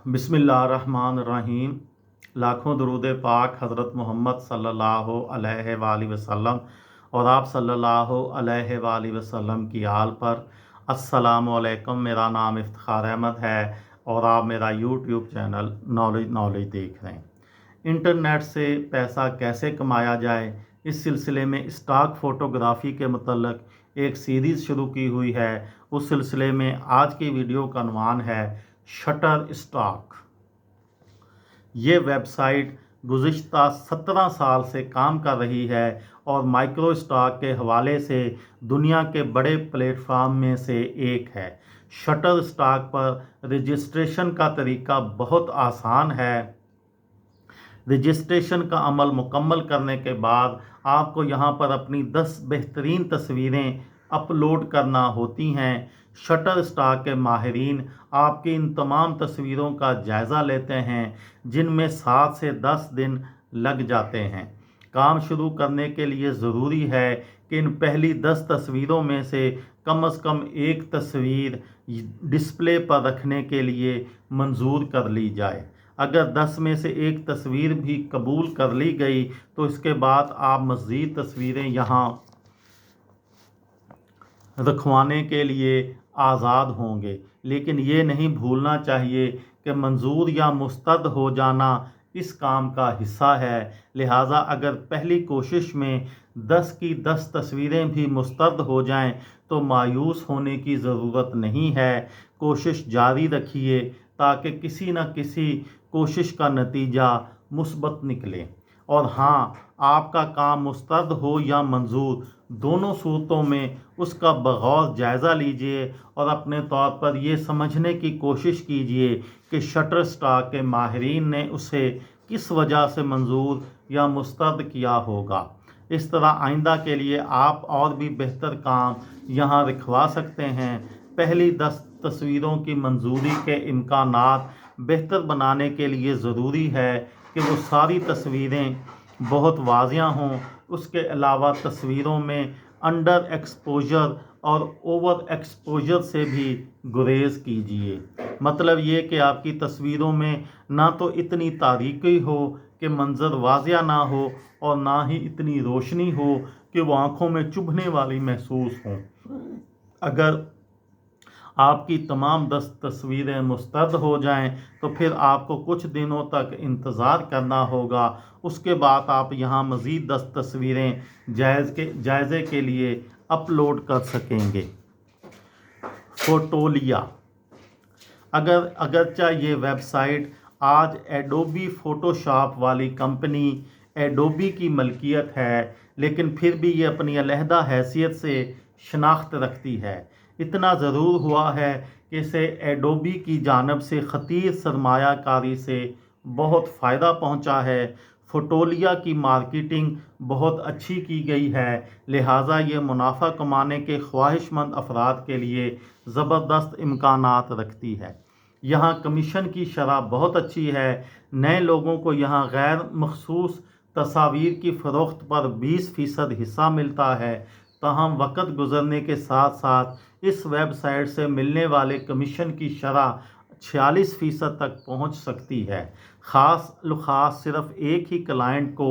बिस्मिल्लाहिर्रहमानिर्रहीम। लाखों दरूद पाक हज़रत मोहम्मद सल्लल्लाहु अलैहि वसल्लम और आप सल्लल्लाहु अलैहि वसल्लम की आल पर। अस्सलामु अलैकुम। मेरा नाम इफ्तिखार अहमद है और आप मेरा यूट्यूब चैनल नॉलेज देख रहे हैं। इंटरनेट से पैसा कैसे कमाया जाए, इस सिलसिले में स्टॉक फ़ोटोग्राफ़ी के मतलब एक सीरीज़ शुरू की हुई है। उस सिलसिले में आज की वीडियो का उन्वान है शटर स्टॉक। ये वेबसाइट गुज़िश्ता 17 साल से काम कर रही है और माइक्रो स्टॉक के हवाले से दुनिया के बड़े प्लेटफार्म में से एक है। शटर स्टॉक पर रजिस्ट्रेशन का तरीका बहुत आसान है। रजिस्ट्रेशन का अमल मुकम्मल करने के बाद आपको यहाँ पर अपनी 10 बेहतरीन तस्वीरें अपलोड करना होती हैं। शटर स्टॉक के माहिरीन आपकी इन तमाम तस्वीरों का जायज़ा लेते हैं, जिनमें 7 से 10 दिन लग जाते हैं। काम शुरू करने के लिए ज़रूरी है कि इन पहली 10 तस्वीरों में से कम एक तस्वीर डिस्प्ले पर रखने के लिए मंजूर कर ली जाए। अगर 10 में से एक तस्वीर भी कबूल कर ली गई तो इसके बाद आप मज़ीद तस्वीरें यहाँ रखवाने के लिए आज़ाद होंगे। लेकिन ये नहीं भूलना चाहिए कि मंजूर या मुस्तरद हो जाना इस काम का हिस्सा है। लिहाजा अगर पहली कोशिश में 10 की 10 तस्वीरें भी मुस्तरद हो जाएं तो मायूस होने की ज़रूरत नहीं है। कोशिश जारी रखिए ताकि किसी न किसी कोशिश का नतीजा मुस्बत निकले। और हाँ, आपका काम मुस्तरद हो या मंजूर, दोनों सूरतों में उसका बगौर जायज़ा लीजिए और अपने तौर पर यह समझने की कोशिश कीजिए कि शटर स्टॉक के माहिरीन ने उसे किस वजह से मंजूर या मुस्तरद किया होगा। इस तरह आइंदा के लिए आप और भी बेहतर काम यहाँ रखवा सकते हैं। पहली 10 तस्वीरों की मंजूरी के इम्कानात बेहतर बनाने के लिए ज़रूरी है कि वो सारी तस्वीरें बहुत वाज़िया हों। उसके अलावा तस्वीरों में अंडर एक्सपोजर और ओवर एक्सपोजर से भी गुरेज कीजिए। मतलब ये कि आपकी तस्वीरों में ना तो इतनी तारीकी हो कि मंज़र वाज़िया ना हो और ना ही इतनी रोशनी हो कि वो आँखों में चुभने वाली महसूस हो। अगर आपकी तमाम 10 तस्वीरें मुस्तरद हो जाएं तो फिर आपको कुछ दिनों तक इंतज़ार करना होगा। उसके बाद आप यहाँ मज़ीद 10 तस्वीरें जायज़े के लिए अपलोड कर सकेंगे। फोटोलिया अगरचा ये वेबसाइट आज एडोबी फ़ोटोशॉप वाली कंपनी एडोबी की मलकियत है, लेकिन फिर भी ये अपनी अलहदा हैसियत से शनाख्त रखती है। इतना ज़रूर हुआ है कि इसे एडोबी की जानब से ख़तीर सरमायाकारी से बहुत फ़ायदा पहुंचा है। फोटोलिया की मार्केटिंग बहुत अच्छी की गई है, लिहाजा ये मुनाफा कमाने के ख्वाहिशमंद अफराद के लिए ज़बरदस्त इम्कानात रखती है। यहाँ कमीशन की शरह बहुत अच्छी है। नए लोगों को यहाँ गैर मखसूस तस्वीर की फ़रोख्त पर 20% हिस्सा मिलता है। ताहम वक़्त गुज़रने के साथ साथ इस वेबसाइट से मिलने वाले कमीशन की शरह 46% तक पहुँच सकती है। ख़ास सिर्फ एक ही क्लाइंट को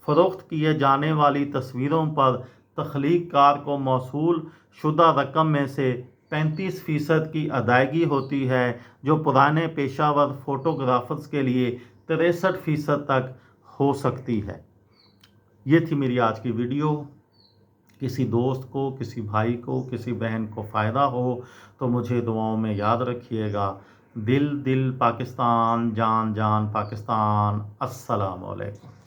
फ़रोख्त किए जाने वाली तस्वीरों पर तख्लीक कार को मौसूल शुदा रकम में से 35% की अदायगी होती है, जो पुराने पेशावर फ़ोटोग्राफ़र्स के लिए 63% तक हो सकती है। ये थी मेरी आज की वीडियो। किसी दोस्त को, किसी भाई को, किसी बहन को फ़ायदा हो तो मुझे दुआओं में याद रखिएगा। दिल दिल पाकिस्तान, जान जान पाकिस्तान। अस्सलामु अलैकुम।